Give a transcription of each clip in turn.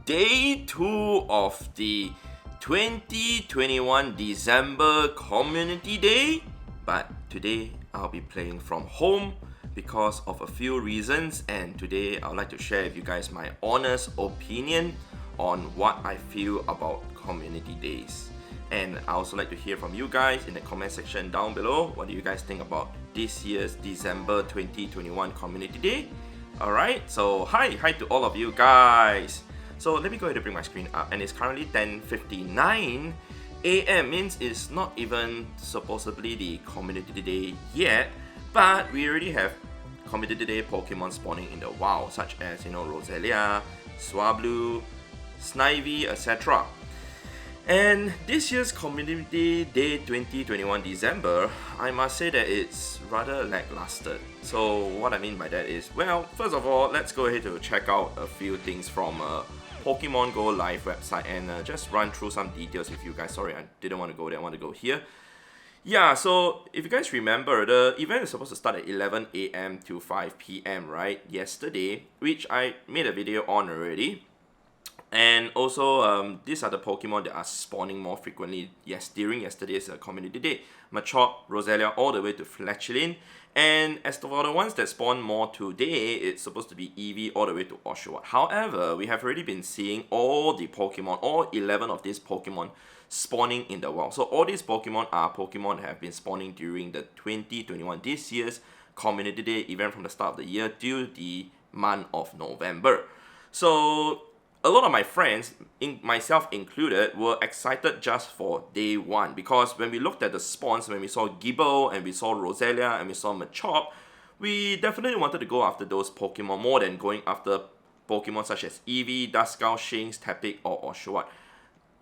day 2 of the 2021 December Community Day, but today I'll be playing from home because of a few reasons, and today I'd like to share with you guys my honest opinion on what I feel about Community Days. And I also like to hear from you guys in the comment section down below. What do you guys think about this year's December 2021 Community Day? Alright, so hi to all of you guys. So let me go ahead and bring my screen up, and it's currently 10:59 AM, means it's not even supposedly the Community Day yet, but we already have Community Day Pokemon spawning in the wild, such as, Roselia, Swablu, Snivy, etc. And this year's Community Day 2021 December, I must say that it's rather lackluster. So what I mean by that is, well, first of all, let's go ahead to check out a few things from Pokemon GO Live website and just run through some details with you guys. Sorry, I didn't want to go there, I want to go here. Yeah, so if you guys remember, the event is supposed to start at 11 AM to 5 PM, right? Yesterday, which I made a video on already. And also, these are the Pokemon that are spawning more frequently. Yes, during yesterday's Community Day. Machop, Roselia, all the way to Fletchling. And as for the ones that spawn more today, it's supposed to be Eevee all the way to Oshawott. However, we have already been seeing all the Pokemon, all 11 of these Pokemon spawning in the wild. So all these Pokemon are Pokemon that have been spawning during the 2021, this year's Community Day event from the start of the year till the month of November. So a lot of my friends, myself included, were excited just for day 1, because when we looked at the spawns, when we saw Gible and we saw Roselia and we saw Machop, we definitely wanted to go after those Pokemon more than going after Pokemon such as Eevee, Duskull, Shinx, Tepig, or Oshawott.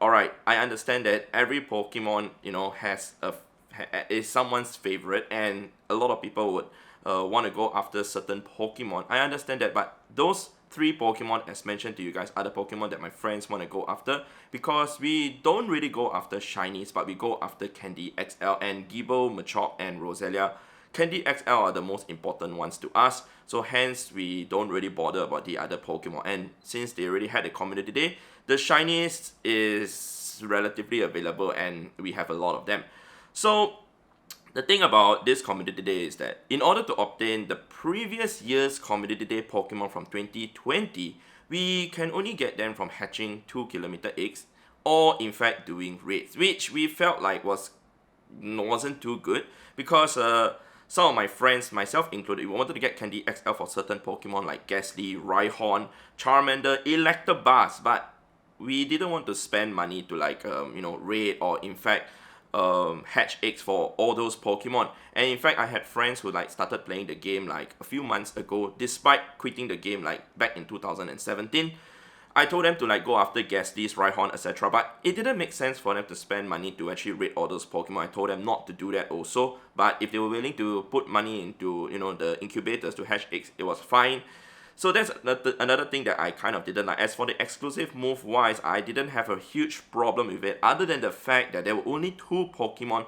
Alright, I understand that every Pokemon, is someone's favorite, and a lot of people would want to go after certain Pokemon. I understand that, but those 3 Pokemon, as mentioned to you guys, are the Pokemon that my friends want to go after, because we don't really go after shinies, but we go after Candy XL, and Gible, Machop, and Roselia. Candy XL are the most important ones to us, so hence we don't really bother about the other Pokemon. And since they already had a Community Day, the shinies is relatively available and we have a lot of them. So the thing about this Community Day is that in order to obtain the previous year's Community Day Pokemon from 2020, we can only get them from hatching 2km eggs, or in fact doing raids, which we felt like wasn't too good, because some of my friends, myself included, we wanted to get Candy XL for certain Pokemon like Ghastly, Rhyhorn, Charmander, Electabuzz, but we didn't want to spend money to raid or in fact hatch eggs for all those Pokemon. And in fact, I had friends who started playing the game a few months ago, despite quitting the game back in 2017. I told them to go after Ghastly's, Rhyhorn, etc. But it didn't make sense for them to spend money to actually raid all those Pokemon. I told them not to do that also. But if they were willing to put money into the incubators to hatch eggs, it was fine. So that's another thing that I kind of didn't like. As for the exclusive move wise, I didn't have a huge problem with it, other than the fact that there were only 2 Pokemon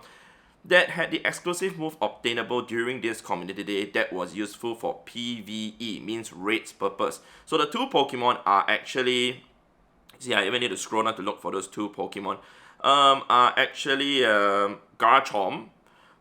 that had the exclusive move obtainable during this Community Day that was useful for PvE, means raids purpose. So the 2 Pokemon are actually, see, I even need to scroll down to look for those 2 Pokemon, are actually Garchomp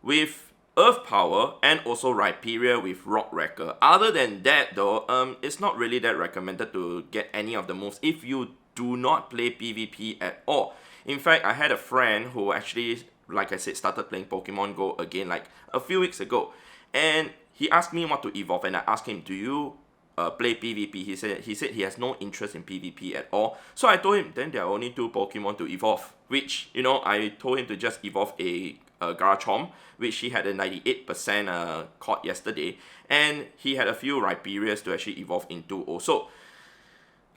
with Earth Power, and also Rhyperior with Rock Wrecker. Other than that though, it's not really that recommended to get any of the moves if you do not play PvP at all. In fact, I had a friend who actually, like I said, started playing Pokemon GO again a few weeks ago, and he asked me what to evolve, and I asked him, do you play PvP? He said he has no interest in PvP at all. So I told him then there are only 2 Pokemon to evolve, which I told him to just evolve a Garchomp, which he had a 98% caught yesterday, and he had a few Rhyperiors to actually evolve into also.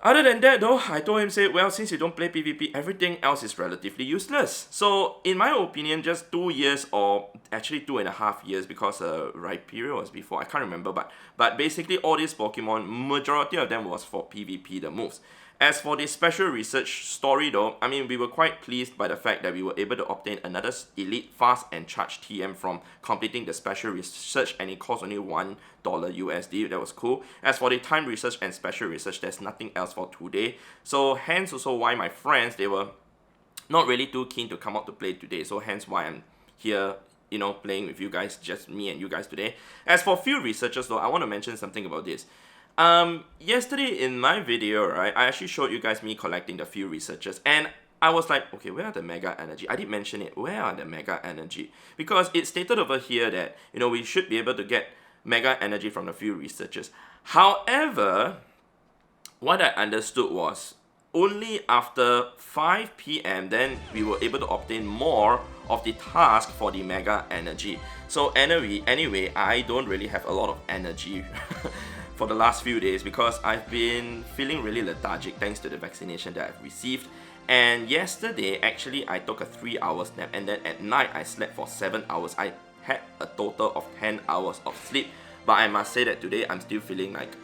Other than that though, I told him, well, since you don't play PvP, everything else is relatively useless. So in my opinion, just 2 years, or actually 2.5 years, because Rhyperior was before, I can't remember, but basically all these Pokemon, majority of them was for PvP, the moves. As for the special research story though, I mean, we were quite pleased by the fact that we were able to obtain another elite fast and charge TM from completing the special research, and it cost only $1 USD. That was cool. As for the time research and special research, there's nothing else for today. So hence also why my friends, they were not really too keen to come out to play today. So hence why I'm here, you know, playing with you guys, just me and you guys today. As for field researchers though, I want to mention something about this. Yesterday in my video, right, I actually showed you guys me collecting the few researchers, and I was like, okay, where are the mega energy? I did mention it, where are the mega energy? Because it stated over here that, you know, we should be able to get mega energy from the few researchers. However, what I understood was, only after 5 PM, then we were able to obtain more of the task for the mega energy. So anyway, I don't really have a lot of energy for the last few days because I've been feeling really lethargic thanks to the vaccination that I've received. And yesterday, actually, I took a 3-hour nap, and then at night, I slept for 7 hours. I had a total of 10 hours of sleep. But I must say that today, I'm still feeling like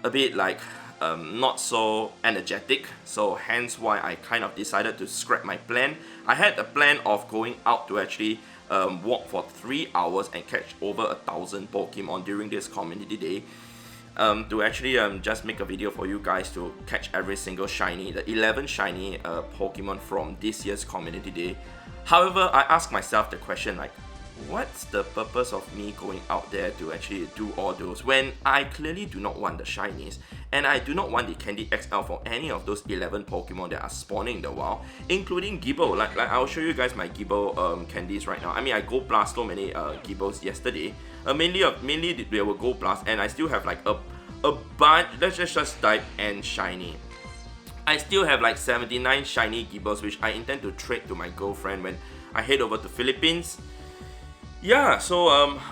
a bit like not so energetic. So hence why I kind of decided to scrap my plan. I had a plan of going out to actually walk for 3 hours and catch over 1,000 Pokemon during this community day. To actually just make a video for you guys to catch every single shiny, the 11 shiny Pokemon from this year's community day. However, I asked myself the question like, what's the purpose of me going out there to actually do all those when I clearly do not want the shinies, and I do not want the Candy XL for any of those 11 Pokemon that are spawning in the wild, including Gibbo. Like I'll show you guys my Gibbo candies right now. I mean, I Gold Blast so many Gibbos yesterday. Mainly they were Gold Blast, and I still have like a bunch. Let's just type and shiny. I still have like 79 shiny Gibbos, which I intend to trade to my girlfriend when I head over to Philippines. Yeah, so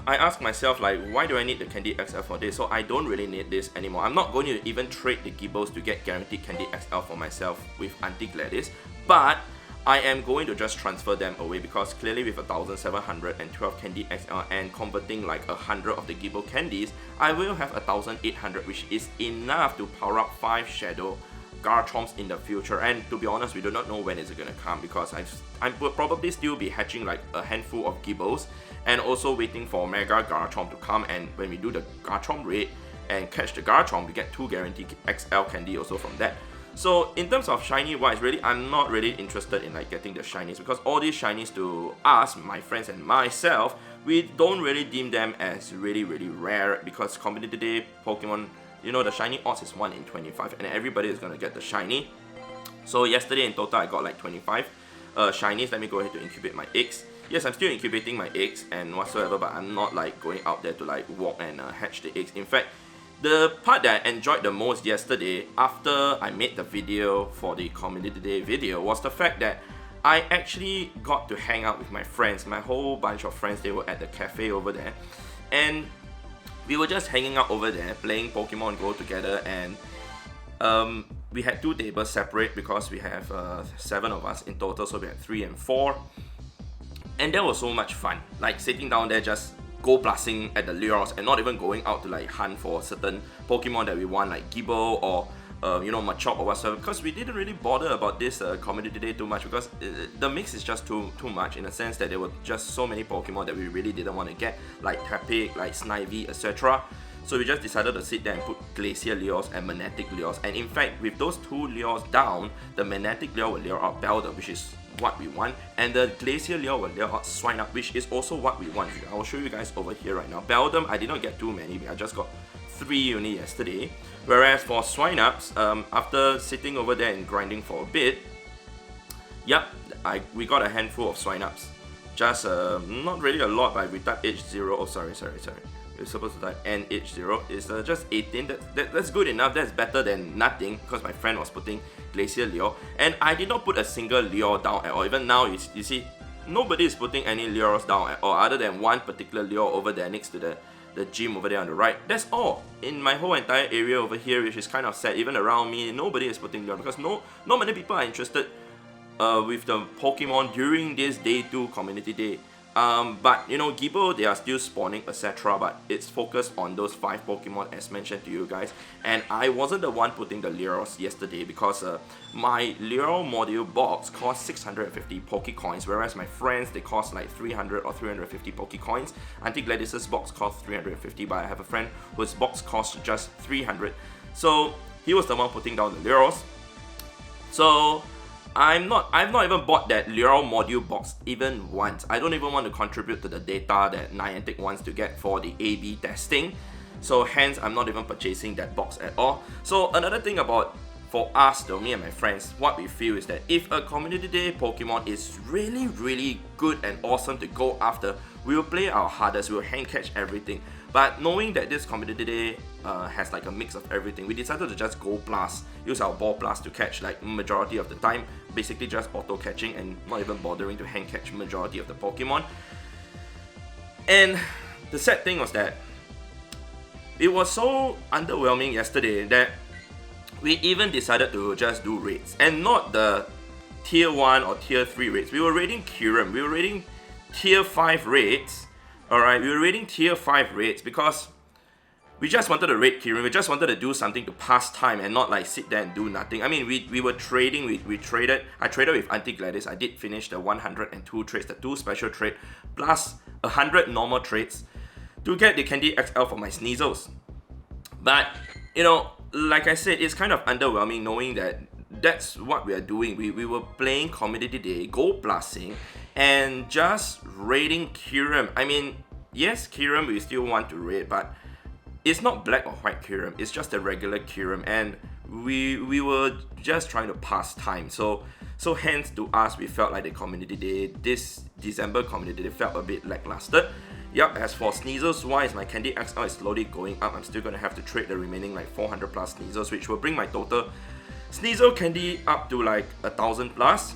I asked myself like, why do I need the Candy XL for this? So I don't really need this anymore. I'm not going to even trade the Gibbos to get guaranteed Candy XL for myself with Auntie Gladys, but I am going to just transfer them away because clearly with 1,712 Candy XL and converting like 100 of the Gibbo candies, I will have 1,800, which is enough to power up 5 Shadow Garchomps in the future. And to be honest, we do not know when it's going to come because I will probably still be hatching like a handful of Gibbos and also waiting for Mega Garchomp to come, and when we do the Garchomp raid and catch the Garchomp, we get 2 guaranteed XL candy also from that. So in terms of shiny wise, really, I'm not really interested in like getting the shinies because all these shinies to us, my friends and myself, we don't really deem them as really rare because community day Pokemon, you know, the shiny odds is 1 in 25 and everybody is gonna get the shiny. So yesterday in total I got like 25 shinies. Let me go ahead to incubate my eggs. Yes, I'm still incubating my eggs and whatsoever, but I'm not like going out there to like walk and hatch the eggs. In fact, the part that I enjoyed the most yesterday after I made the video for the community day video was the fact that I actually got to hang out with my friends. My whole bunch of friends, they were at the cafe over there, and we were just hanging out over there playing Pokemon GO together. And we had 2 tables separate because we have 7 of us in total, so we had 3 and 4, and that was so much fun, like sitting down there just go blasting at the lures and not even going out to like hunt for certain Pokemon that we want, like Gibbo or you know, Machop or whatsoever, because we didn't really bother about this community day too much because the mix is just too much, in a sense that there were just so many Pokemon that we really didn't want to get, like Tapic, like Snivy, etc. So we just decided to sit there and put Glacier Lures and Magnetic Lures, and in fact with those 2 lures down, the Magnetic Lure will lure out Beldum, which is what we want, and the Glacier Lure will lure out Swinub, which is also what we want. I'll show you guys over here right now. Beldum, I did not get too many, I just got 3 only yesterday. Whereas for Swinubs, after sitting over there and grinding for a bit, yep, we got a handful of Swinubs. Just not really a lot, but we type H0, oh sorry. We're supposed to type NH0, it's just 18, that's good enough, that's better than nothing, because my friend was putting Glacier Lure, and I did not put a single lure down at all. Even now, you see, nobody is putting any lures down at all, other than one particular lure over there next to the gym over there on the right. That's all. In my whole entire area over here, which is kind of sad, even around me, nobody is putting lure, because not many people are interested with the Pokemon during this day 2 community day. But you know, Gibo, they are still spawning, etc. But it's focused on those 5 Pokemon as mentioned to you guys. And I wasn't the one putting the Luros yesterday because my Luro module box cost 650 Pokecoins, whereas my friends, they cost like 300 or 350 Pokecoins. Auntie Gladys's box cost 350, but I have a friend whose box costs just 300. So he was the one putting down the Luros. So I've not even bought that Luro module box even once. I don't even want to contribute to the data that Niantic wants to get for the A/B testing. So hence, I'm not even purchasing that box at all. So another thing about, for us though, me and my friends, what we feel is that if a community day Pokemon is really good and awesome to go after, we will play our hardest, we will hand catch everything. But knowing that this community day has like a mix of everything, we decided to just go blast, use our ball blast to catch like majority of the time, basically just auto catching and not even bothering to hand catch majority of the Pokemon. And the sad thing was that it was so underwhelming yesterday that we even decided to just do raids, and not the tier 1 or tier 3 raids. We were raiding Kyurem, we were raiding tier 5 raids. Alright, we were raiding tier 5 raids because we just wanted to raid Kyurem, we just wanted to do something to pass time and not like sit there and do nothing. I mean, we were trading, we traded, I traded with Auntie Gladys, I did finish the 102 trades, the 2 special trade, plus 100 normal trades to get the Candy XL for my Sneasels. But, you know, like I said, it's kind of underwhelming knowing that that's what we are doing. We were playing Community Day, go blasting, and just raiding Kyurem. I mean, yes, Kyurem we still want to raid, but it's not black or white Kyurem, it's just a regular Kyurem, and we were just trying to pass time. So hence to us, we felt like the Community Day, this December Community Day felt a bit lackluster. Yup, as for Sneasels wise, my Candy XL is slowly going up. I'm still going to have to trade the remaining like 400 plus Sneasels, which will bring my total Sneasel candy up to like 1,000 plus.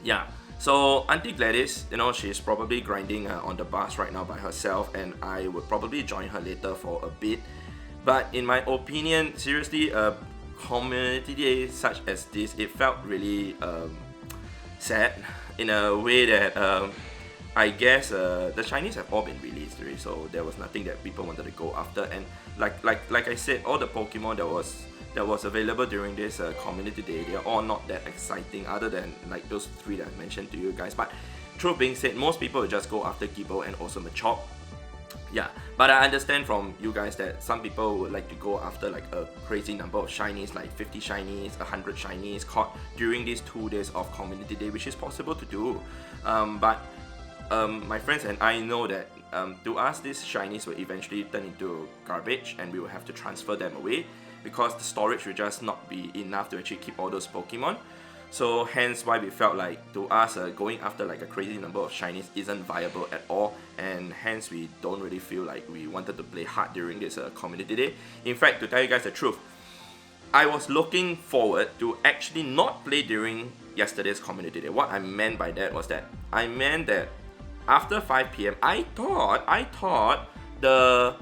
Yeah, so Auntie Gladys, you know, she's probably grinding on the bus right now by herself, and I would probably join her later for a bit. But in my opinion, seriously, a community day such as this, it felt really sad in a way that I guess the Chinese have all been released already, so there was nothing that people wanted to go after. And like I said, all the Pokemon that was available during this community day, they are all not that exciting, other than like those 3 that I mentioned to you guys. But truth being said, most people will just go after Gibo and also Machop. Yeah, but I understand from you guys that some people would like to go after like a crazy number of shinies, like 50 shinies, 100 shinies caught during these 2 days of community day, which is possible to do. But my friends and I know that to us, these shinies will eventually turn into garbage, and we will have to transfer them away because the storage will just not be enough to actually keep all those Pokemon. So hence why we felt like to us going after like a crazy number of shinies isn't viable at all, and hence we don't really feel like we wanted to play hard during this community day. In fact, to tell you guys the truth, I was looking forward to actually not play during yesterday's community day. What I meant by that was that I meant that after 5 PM, I thought the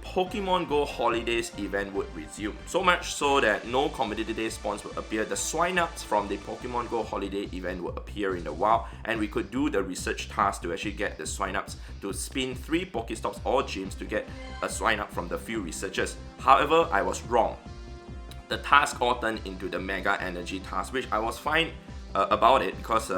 Pokemon GO Holidays event would resume. So much so that no community day spawns will appear. The swine-ups from the Pokemon GO Holiday event will appear in the wild, and we could do the research task to actually get the swine-ups to spin 3 Pokestops or gyms to get a swine-up from the few researchers. However, I was wrong. The task all turned into the Mega Energy task, which I was fine about it because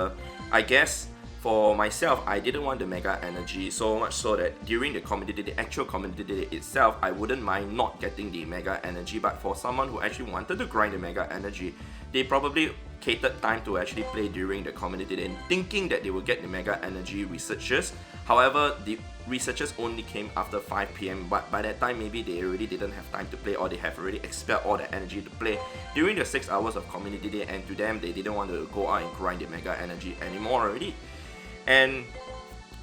I guess for myself, I didn't want the Mega Energy, so much so that during the community day, the actual community day itself, I wouldn't mind not getting the Mega Energy. But for someone who actually wanted to grind the Mega Energy, they probably catered time to actually play during the community day, thinking that they will get the Mega Energy researchers. However, the researchers only came after 5 PM, but by that time maybe they already didn't have time to play, or they have already expelled all the energy to play during the 6 hours of community day, and to them, they didn't want to go out and grind the Mega Energy anymore already. And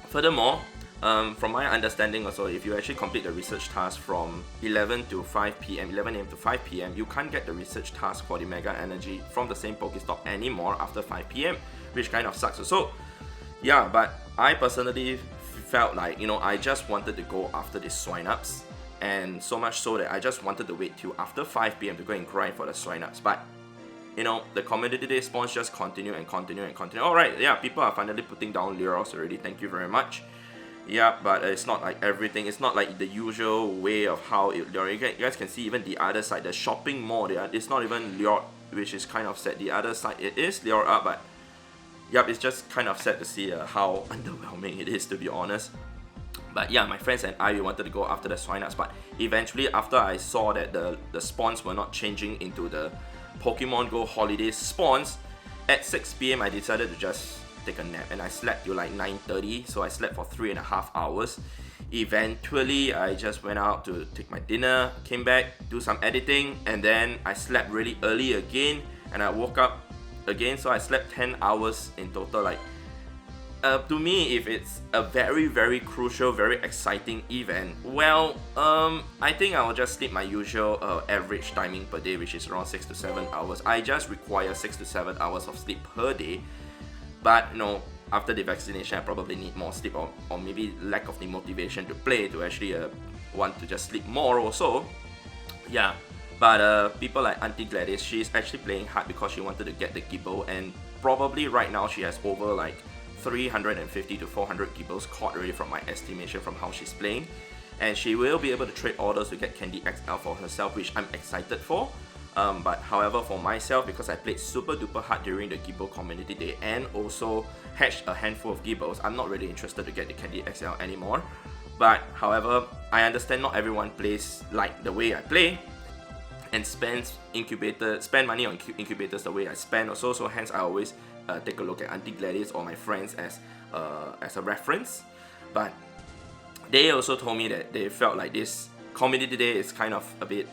furthermore, from my understanding also, if you actually complete the research task from 11 to 5 PM, 11 AM to 5 PM, you can't get the research task for the Mega Energy from the same Pokestop anymore after 5 PM, which kind of sucks. So yeah, but I personally felt like, you know, I just wanted to go after the swine-ups, and so much so that I just wanted to wait till after 5 PM to go and grind for the swine-ups. But you know, the community day spawns just continue and continue and continue. Alright, yeah, people are finally putting down Lyros already, thank you very much. Yeah, but it's not like everything, it's not like the usual way of how it, you guys can see even the other side, the shopping mall, it's not even Lure, which is kind of sad. The other side, it is Lure up, but yep, it's just kind of sad to see how underwhelming it is, to be honest. But yeah, my friends and I, we wanted to go after the Swineups, but eventually after I saw that the spawns were not changing into the Pokemon Go Holiday spawns, at 6 PM I decided to just take a nap, and I slept till like 9:30, so I slept for 3.5 hours. Eventually, I just went out to take my dinner, came back, do some editing, and then I slept really early again, and I woke up again, so I slept 10 hours in total. Like, to me, if it's a very, very crucial, very exciting event, well, I think I will just sleep my usual average timing per day, which is around 6 to 7 hours. I just require 6 to 7 hours of sleep per day. But you know, after the vaccination, I probably need more sleep, or maybe lack of the motivation to play, to actually want to just sleep more or so. Yeah, but people like Auntie Gladys, she's actually playing hard because she wanted to get the Gibbo, and probably right now she has over like 350 to 400 Gibbos caught already from my estimation from how she's playing. And she will be able to trade orders to get Candy XL for herself, which I'm excited for. But however, for myself, because I played super duper hard during the Gibbo Community Day and also hatched a handful of Gibbos, I'm not really interested to get the Candy XL anymore. But however, I understand not everyone plays like the way I play and spend money on incubators the way I spend also, so hence I always take a look at Auntie Gladys or my friends as a reference. But they also told me that they felt like this Community Day is kind of a bit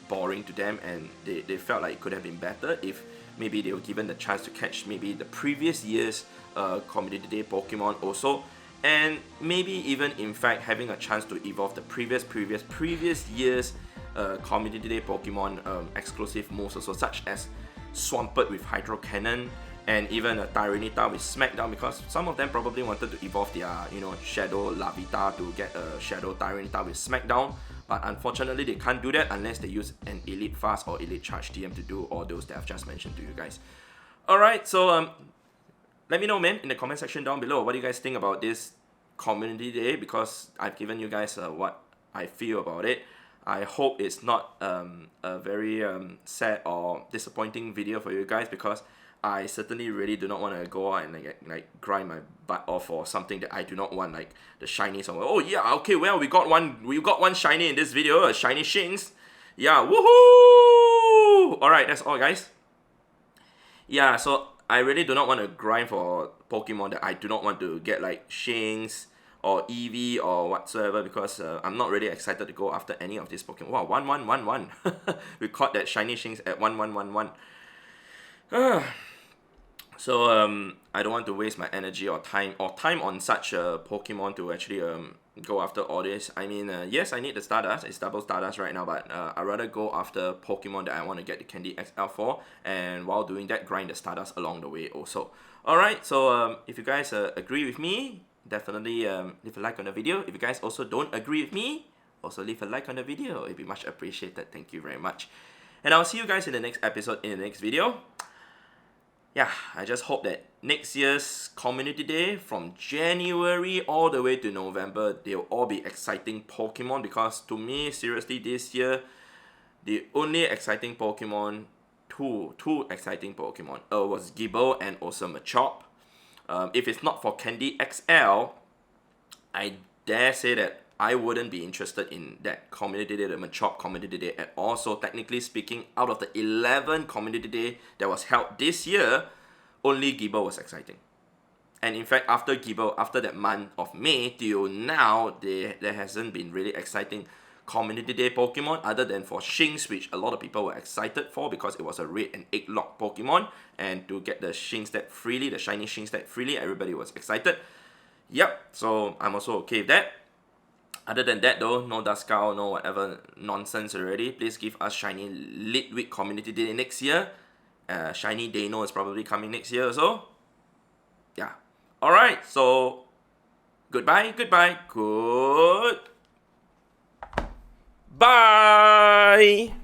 boring to them, and they felt like it could have been better if maybe they were given the chance to catch maybe the previous year's Community Day Pokemon also, and maybe even in fact having a chance to evolve the previous year's Community Day Pokemon exclusive moves also, such as Swampert with Hydro Cannon, and even a Tyranitar with Smackdown, because some of them probably wanted to evolve their, you know, Shadow Larvitar to get a Shadow Tyranitar with Smackdown, but unfortunately they can't do that unless they use an Elite Fast or Elite Charge TM to do all those that I've just mentioned to you guys. Alright, so let me know, man, in the comment section down below, what do you guys think about this Community Day, because I've given you guys what I feel about it. I hope it's not a very sad or disappointing video for you guys, because I certainly really do not want to go out and like grind my butt off for something that I do not want, like the shiny somewhere. Oh yeah, okay, well we got one shiny in this video, a shiny Shinx. Yeah, woohoo! Alright, that's all guys. Yeah, so I really do not want to grind for Pokemon that I do not want to get, like Shinx or Eevee or whatsoever, because I'm not really excited to go after any of these Pokemon. Wow, 1111. We caught that shiny Shinx at 1111. So I don't want to waste my energy or time on such a Pokemon to actually go after all this. I mean, yes, I need the Stardust. It's double Stardust right now, but I'd rather go after Pokemon that I want to get the Candy XL for, and while doing that, grind the Stardust along the way also. Alright, so if you guys agree with me, definitely leave a like on the video. If you guys also don't agree with me, also leave a like on the video. It'd be much appreciated. Thank you very much. And I'll see you guys in the next episode, in the next video. Yeah, I just hope that next year's Community Day, from January all the way to November, they'll all be exciting Pokemon, because to me, seriously, this year, the only exciting Pokemon, two exciting Pokemon, was Gibbo and also Machop. If it's not for Candy XL, I dare say that I wouldn't be interested in that Community Day, the Machop Community Day at all. So technically speaking, out of the 11 Community Day that was held this year, only Gibbo was exciting. And in fact, after Gibbo, after that month of May till now, there hasn't been really exciting Community Day Pokemon other than for Shinx, which a lot of people were excited for because it was a red and egg lock Pokemon, and to get the Shinx that freely, the shiny Shinx that freely, everybody was excited. Yep, so I'm also okay with that. Other than that though, no Duskull, no whatever nonsense already. Please give us shiny Litwick Community Day next year. Shiny Dano is probably coming next year also. Yeah. Alright, so goodbye. Bye!